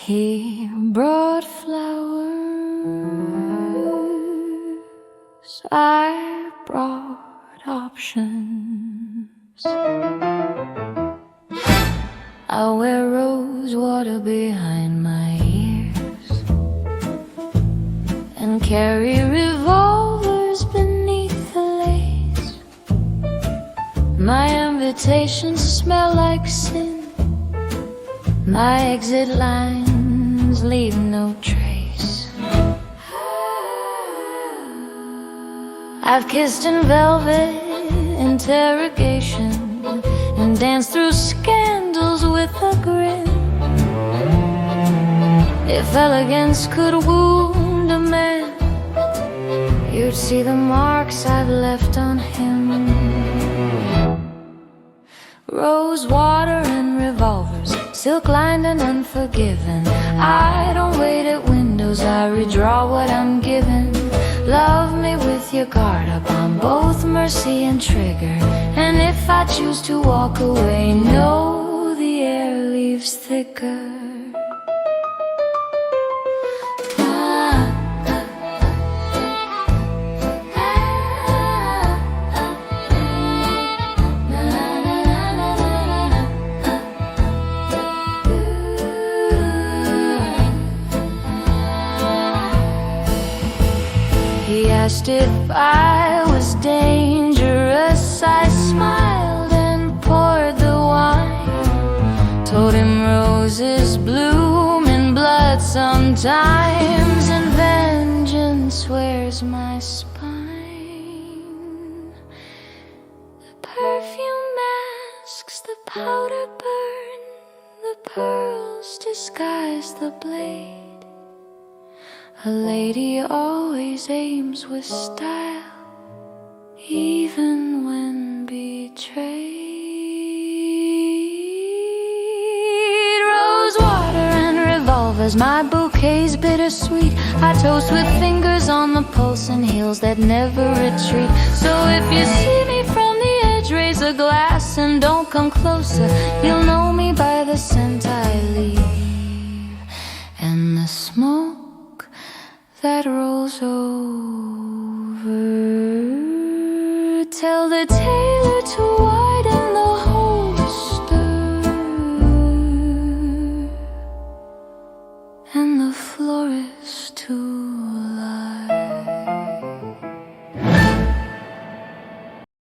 He brought flowers, I brought options. I wear rosewater behind my ears and carry revolvers beneath the lace. My invitations smell like sin, my exit lines leave no trace. I've kissed in velvet interrogation and danced through scandals with a grin. If elegance could wound a man, you'd see the marks I've left on him. Rosewater and revolvers, silk-lined and unforgiving. I don't wait at windows, I redraw what I'm given. Love me with your guard up on both mercy and trigger. And if I choose to walk away, know the air leaves thicker. He asked if I was dangerous. I smiled and poured the wine. Told him roses bloom in blood sometimes, and vengeance wears my spine. The perfume masks the powder burn, the pearls disguise the blade. A lady always aims with style, even when betrayed. Rosewater and revolvers, my bouquet's bittersweet. I toast with fingers on the pulse and heels that never retreat. So if you see me from the edge, raise a glass and don't come closer. You'll know me by the scent I leave and the smoke that rolls over.